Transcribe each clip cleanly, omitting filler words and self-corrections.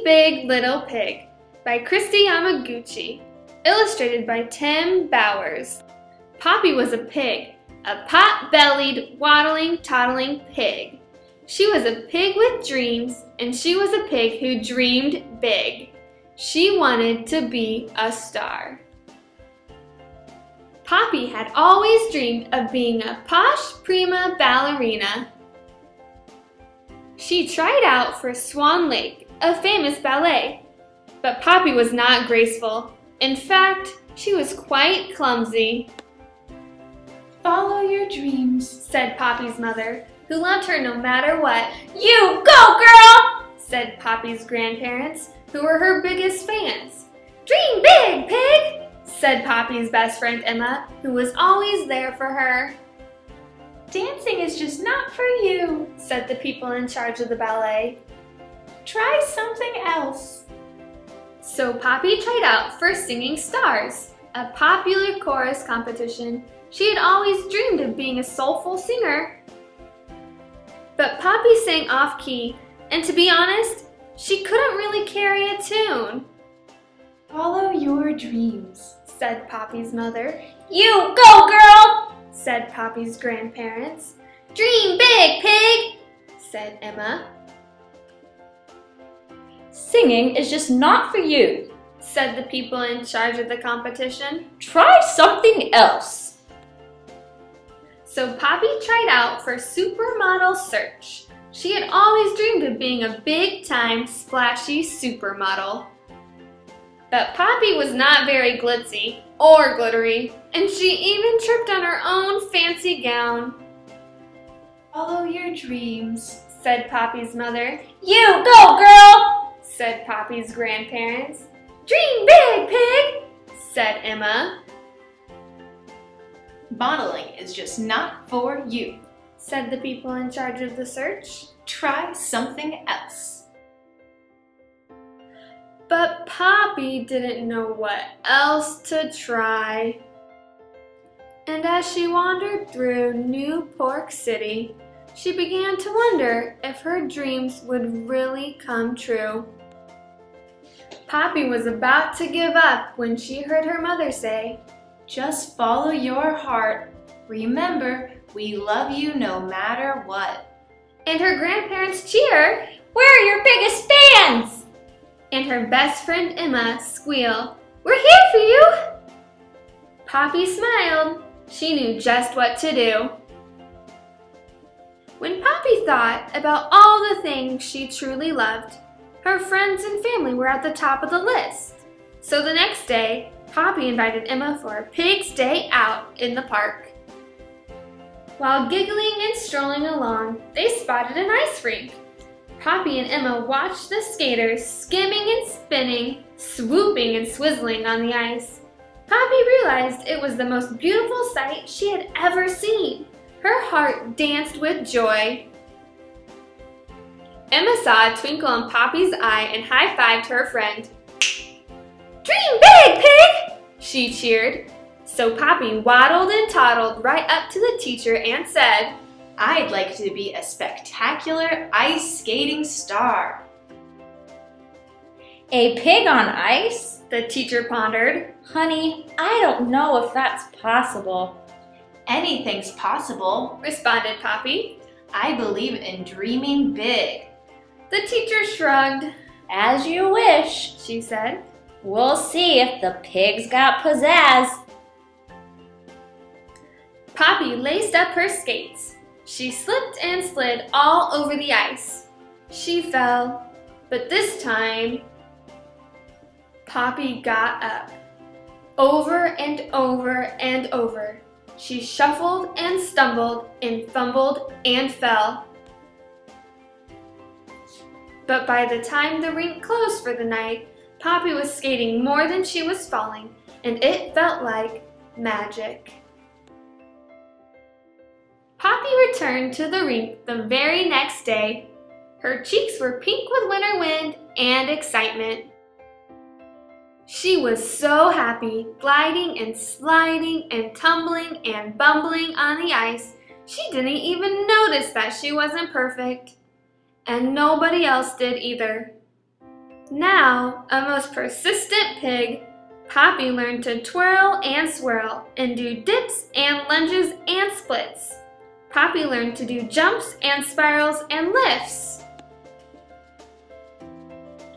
Big Little Pig by Kristi Yamaguchi, illustrated by Tim Bowers. Poppy was a pig, a pot-bellied, waddling, toddling pig. She was a pig with dreams, and she was a pig who dreamed big. She wanted to be a star. Poppy had always dreamed of being a posh prima ballerina. She tried out for Swan Lake, a famous ballet. But Poppy was not graceful. In fact, she was quite clumsy. "Follow your dreams," said Poppy's mother, who loved her no matter what. "You go, girl!" said Poppy's grandparents, who were her biggest fans. "Dream big, pig!" said Poppy's best friend Emma, who was always there for her. "Dancing is just not for you," said the people in charge of the ballet. "Try something else." So Poppy tried out for Singing Stars, a popular chorus competition. She had always dreamed of being a soulful singer. But Poppy sang off-key, and to be honest, she couldn't really carry a tune. "Follow your dreams," said Poppy's mother. "You go, girl!" said Poppy's grandparents. "Dream big, pig!" said Emma. "Singing is just not for you," said the people in charge of the competition. "Try something else." So Poppy tried out for Supermodel Search. She had always dreamed of being a big-time, splashy supermodel. But Poppy was not very glitzy or glittery, and she even tripped on her own fancy gown. "Follow your dreams," said Poppy's mother. "You go, girl!" said Poppy's grandparents. "Dream big, pig!" said Emma. "Modeling is just not for you," said the people in charge of the search. "Try something else." But Poppy didn't know what else to try. And as she wandered through New Pork City, she began to wonder if her dreams would really come true. Poppy was about to give up when she heard her mother say, "Just follow your heart. Remember, we love you no matter what." And her grandparents cheer, "We're your biggest fans!" And her best friend Emma squeal, "We're here for you!" Poppy smiled. She knew just what to do. When Poppy thought about all the things she truly loved, her friends and family were at the top of the list. So the next day, Poppy invited Emma for a pig's day out in the park. While giggling and strolling along, they spotted an ice rink. Poppy and Emma watched the skaters skimming and spinning, swooping and swizzling on the ice. Poppy realized it was the most beautiful sight she had ever seen. Her heart danced with joy. Emma saw a twinkle in Poppy's eye and high-fived her friend. "Dream big, pig!" she cheered. So Poppy waddled and toddled right up to the teacher and said, "I'd like to be a spectacular ice skating star." "A pig on ice?" the teacher pondered. "Honey, I don't know if that's possible." "Anything's possible," responded Poppy. "I believe in dreaming big." The teacher shrugged. "As you wish," she said. "We'll see if the pig's got pizzazz." Poppy laced up her skates. She slipped and slid all over the ice. She fell, but this time, Poppy got up. Over and over and over. She shuffled and stumbled and fumbled and fell. But by the time the rink closed for the night, Poppy was skating more than she was falling, and it felt like magic. Poppy returned to the rink the very next day. Her cheeks were pink with winter wind and excitement. She was so happy, gliding and sliding and tumbling and bumbling on the ice, she didn't even notice that she wasn't perfect. And nobody else did either. Now, a most persistent pig, Poppy learned to twirl and swirl and do dips and lunges and splits. Poppy learned to do jumps and spirals and lifts.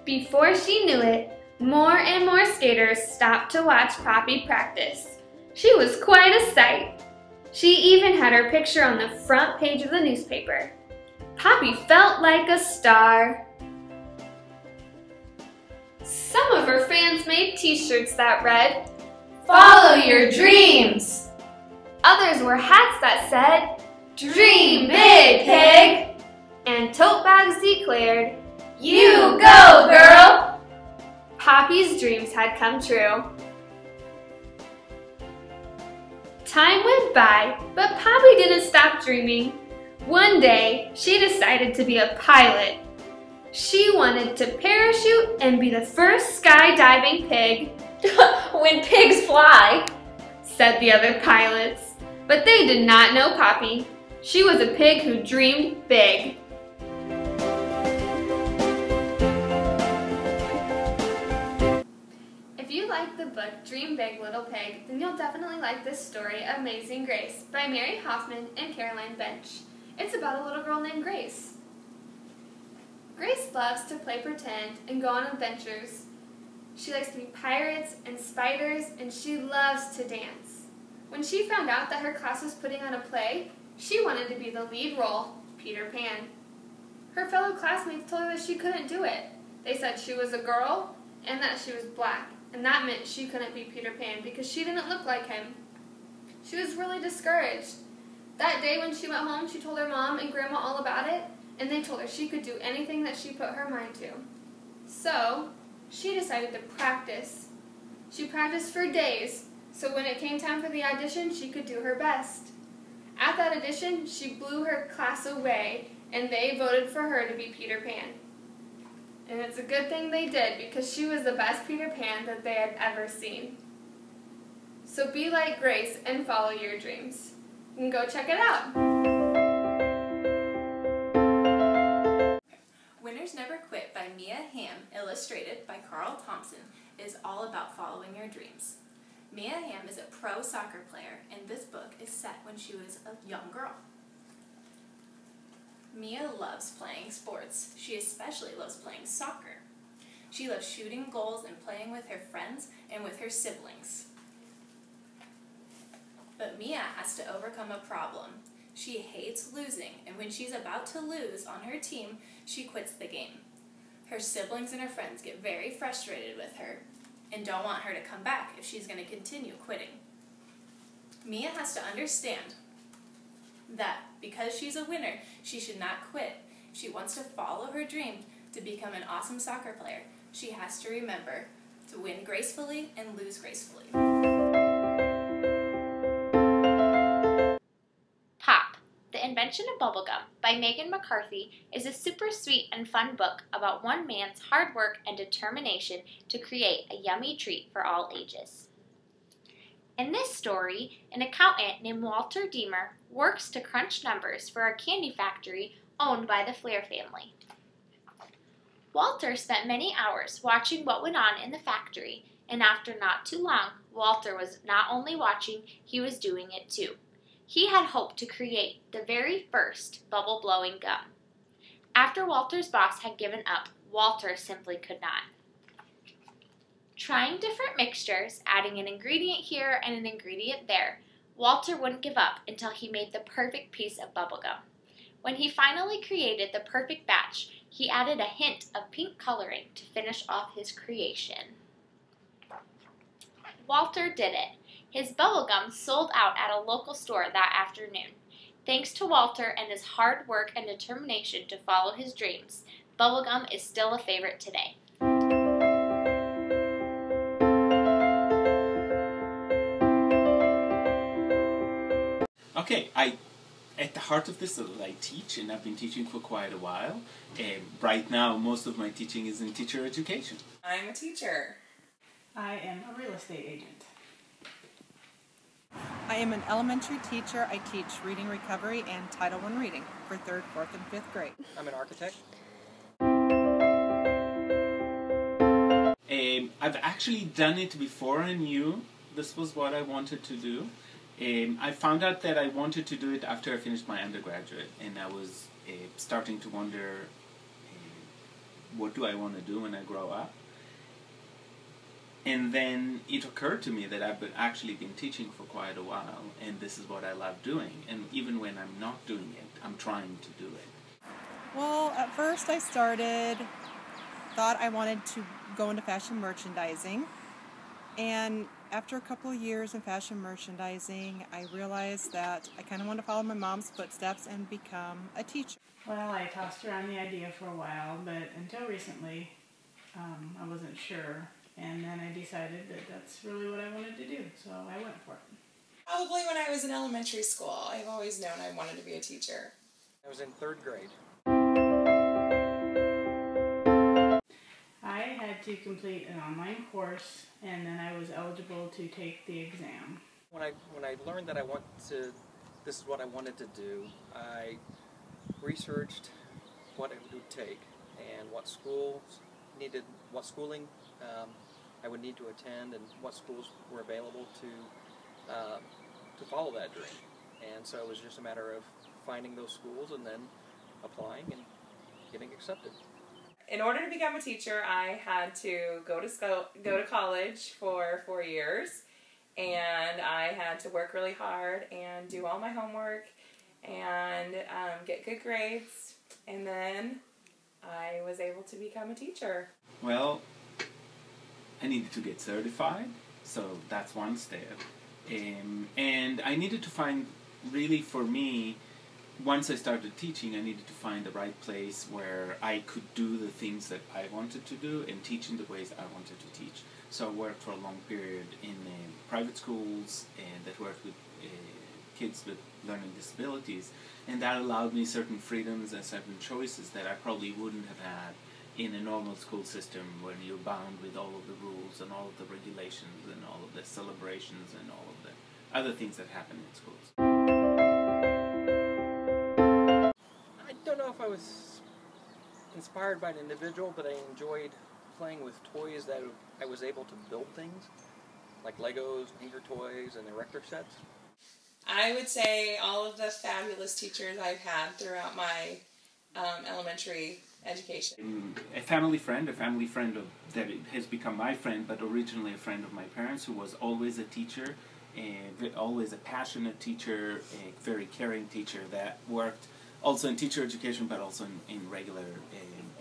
Before she knew it, more and more skaters stopped to watch Poppy practice. She was quite a sight. She even had her picture on the front page of the newspaper. Poppy felt like a star. Some of her fans made t-shirts that read, "Follow your dreams." Others wore hats that said, "Dream big, pig." and tote bags declared, "You go, girl." Poppy's dreams had come true. Time went by, but Poppy didn't stop dreaming. One day, she decided to be a pilot. She wanted to parachute and be the first skydiving pig. When pigs fly, Said the other pilots. But they did not know Poppy. She was a pig who dreamed big. If you like the book Dream Big, Little Pig, then you'll definitely like this story, Amazing Grace, by Mary Hoffman and Caroline Bench. It's about a little girl named Grace. Grace loves to play pretend and go on adventures. She likes to be pirates and spiders, and she loves to dance. When she found out that her class was putting on a play, she wanted to be the lead role, Peter Pan. Her fellow classmates told her that she couldn't do it. They said she was a girl and that she was black, and that meant she couldn't be Peter Pan because she didn't look like him. She was really discouraged. That day when she went home, she told her mom and grandma all about it, and they told her she could do anything that she put her mind to. So, she decided to practice. She practiced for days, so when it came time for the audition, she could do her best. At that audition, she blew her class away, and they voted for her to be Peter Pan. And it's a good thing they did, because she was the best Peter Pan that they had ever seen. So be like Grace and follow your dreams. You can go check it out. Winners Never Quit by Mia Hamm, illustrated by Carl Thompson, is all about following your dreams. Mia Hamm is a pro soccer player, and this book is set when she was a young girl. Mia loves playing sports. She especially loves playing soccer. She loves shooting goals and playing with her friends and with her siblings. But Mia has to overcome a problem. She hates losing, and when she's about to lose on her team, she quits the game. Her siblings and her friends get very frustrated with her and don't want her to come back if she's going to continue quitting. Mia has to understand that because she's a winner, she should not quit. If she wants to follow her dream to become an awesome soccer player, she has to remember to win gracefully and lose gracefully. Pop, The Invention of Bubblegum by Megan McCarthy is a super sweet and fun book about one man's hard work and determination to create a yummy treat for all ages. In this story, an accountant named Walter Deemer works to crunch numbers for a candy factory owned by the Flair family. Walter spent many hours watching what went on in the factory, and after not too long, Walter was not only watching, he was doing it too. He had hoped to create the very first bubble-blowing gum. After Walter's boss had given up, Walter simply could not. Trying different mixtures, adding an ingredient here and an ingredient there, Walter wouldn't give up until he made the perfect piece of bubblegum. When he finally created the perfect batch, he added a hint of pink coloring to finish off his creation. Walter did it. His bubblegum sold out at a local store that afternoon. Thanks to Walter and his hard work and determination to follow his dreams, bubblegum is still a favorite today. Okay, at the heart of this, I teach, and I've been teaching for quite a while. Right now, most of my teaching is in teacher education. I'm a teacher. I am a real estate agent. I am an elementary teacher. I teach reading recovery and Title I reading for 3rd, 4th, and 5th grade. I'm an architect. I've actually done it before I knew this was what I wanted to do. I found out that I wanted to do it after I finished my undergraduate, and I was starting to wonder, what do I want to do when I grow up? And then it occurred to me that I've actually been teaching for quite a while, and this is what I love doing. And even when I'm not doing it, I'm trying to do it. Well, at first I thought I wanted to go into fashion merchandising. And after a couple of years in fashion merchandising, I realized that I kind of want to follow my mom's footsteps and become a teacher. Well, I tossed around the idea for a while, but until recently, I wasn't sure. And then I decided that that's really what I wanted to do, so I went for it. Probably when I was in elementary school. I've always known I wanted to be a teacher. I was in 3rd grade. I had to complete an online course, and then I was eligible to take the exam. When I learned that this is what I wanted to do, I researched what it would take and what schooling I would need to attend, and what schools were available to follow that dream. And so it was just a matter of finding those schools and then applying and getting accepted. In order to become a teacher, I had to go to college for 4 years, and I had to work really hard and do all my homework and get good grades, and then I was able to become a teacher. Well, I needed to get certified, so that's one step. And I needed to find, really for me, once I started teaching, I needed to find the right place where I could do the things that I wanted to do and teach in the ways I wanted to teach. So I worked for a long period in private schools and that worked with kids with learning disabilities, and that allowed me certain freedoms and certain choices that I probably wouldn't have had in a normal school system where you're bound with all of the rules and all of the regulations and all of the celebrations and all of the other things that happen in schools. I don't know if I was inspired by an individual, but I enjoyed playing with toys that I was able to build things, like Legos, Anchor toys, and erector sets. I would say all of the fabulous teachers I've had throughout my elementary education. A family friend that has become my friend, but originally a friend of my parents, who was always a teacher, always a passionate teacher, a very caring teacher that worked also in teacher education, but also in regular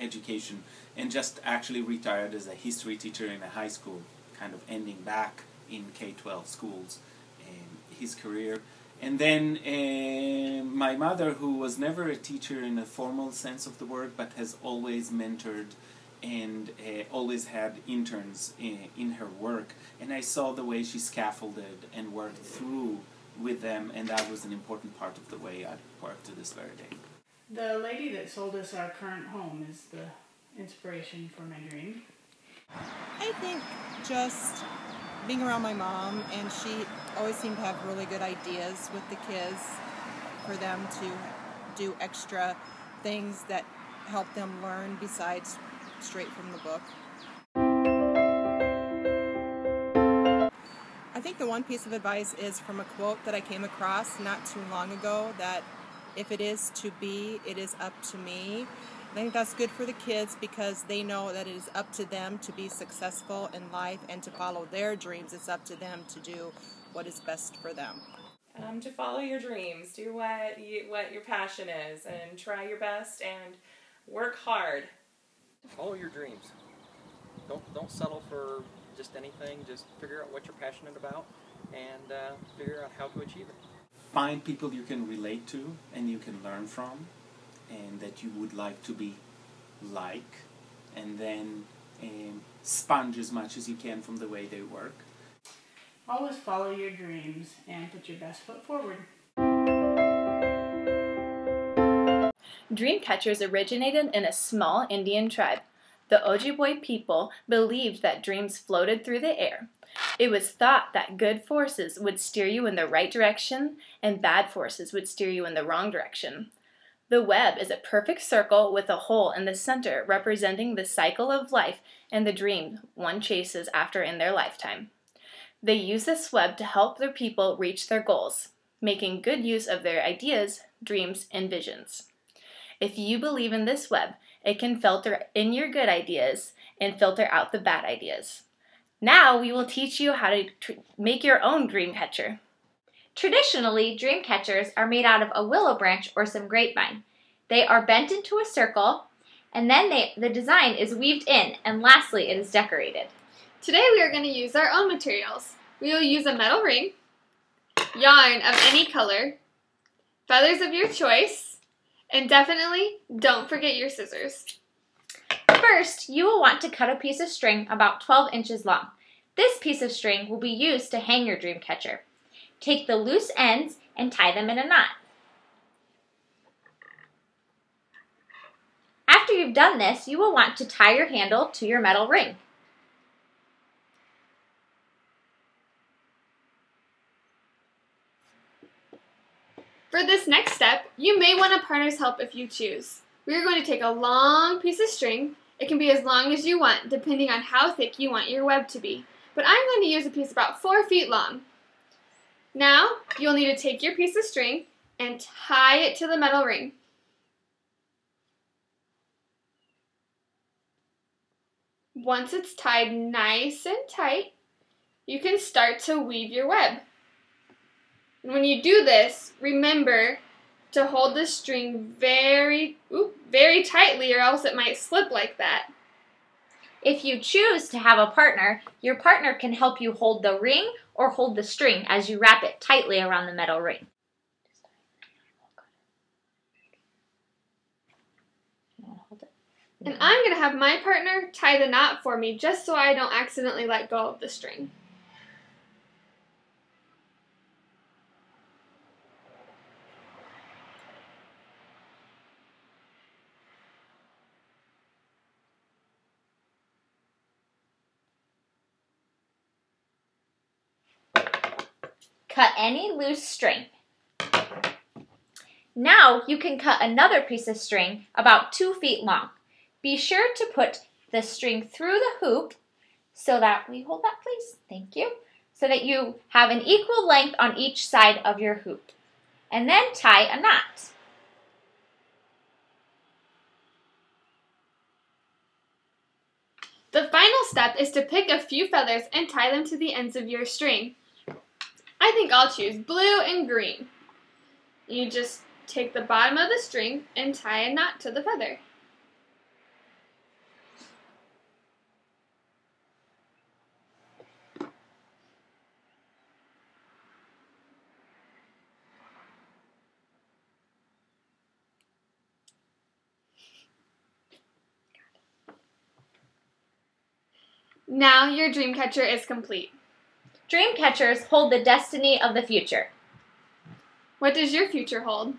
education, and just actually retired as a history teacher in a high school, kind of ending back in K-12 schools his career. And then my mother, who was never a teacher in a formal sense of the word, but has always mentored and always had interns in her work. And I saw the way she scaffolded and worked through with them, and that was an important part of the way I work to this very day. The lady that sold us our current home is the inspiration for my dream. I think just being around my mom, and she always seemed to have really good ideas with the kids for them to do extra things that help them learn besides straight from the book. I think the one piece of advice is from a quote that I came across not too long ago, that if it is to be, it is up to me. I think that's good for the kids because they know that it is up to them to be successful in life and to follow their dreams. It's up to them to do what is best for them. To follow your dreams, do what your passion is, and try your best and work hard. Follow your dreams. Don't settle for just anything. Just figure out what you're passionate about and figure out how to achieve it. Find people you can relate to and you can learn from, and that you would like to be like, and then sponge as much as you can from the way they work. Always follow your dreams and put your best foot forward. Dreamcatchers originated in a small Indian tribe. The Ojibwe people believed that dreams floated through the air. It was thought that good forces would steer you in the right direction and bad forces would steer you in the wrong direction. The web is a perfect circle with a hole in the center representing the cycle of life and the dream one chases after in their lifetime. They use this web to help their people reach their goals, making good use of their ideas, dreams, and visions. If you believe in this web, it can filter in your good ideas and filter out the bad ideas. Now we will teach you how to make your own dream catcher. Traditionally, dream catchers are made out of a willow branch or some grapevine. They are bent into a circle, and then the design is weaved in, and lastly, it is decorated. Today we are going to use our own materials. We will use a metal ring, yarn of any color, feathers of your choice, and definitely don't forget your scissors. First, you will want to cut a piece of string about 12 inches long. This piece of string will be used to hang your dream catcher. Take the loose ends and tie them in a knot. After you've done this, you will want to tie your handle to your metal ring. For this next step, you may want a partner's help if you choose. We are going to take a long piece of string. It can be as long as you want, depending on how thick you want your web to be. But I'm going to use a piece about 4 feet long. Now, you'll need to take your piece of string and tie it to the metal ring. Once it's tied nice and tight, you can start to weave your web. And when you do this, remember to hold the string very tightly, or else it might slip like that. If you choose to have a partner, your partner can help you hold the ring or hold the string as you wrap it tightly around the metal ring. And I'm going to have my partner tie the knot for me just so I don't accidentally let go of the string. Cut any loose string. Now you can cut another piece of string about 2 feet long. Be sure to put the string through the hoop so that, will you hold that please? Thank you. So that you have an equal length on each side of your hoop. And then tie a knot. The final step is to pick a few feathers and tie them to the ends of your string. I think I'll choose blue and green. You just take the bottom of the string and tie a knot to the feather. Now your dream catcher is complete. Dream catchers hold the destiny of the future. What does your future hold?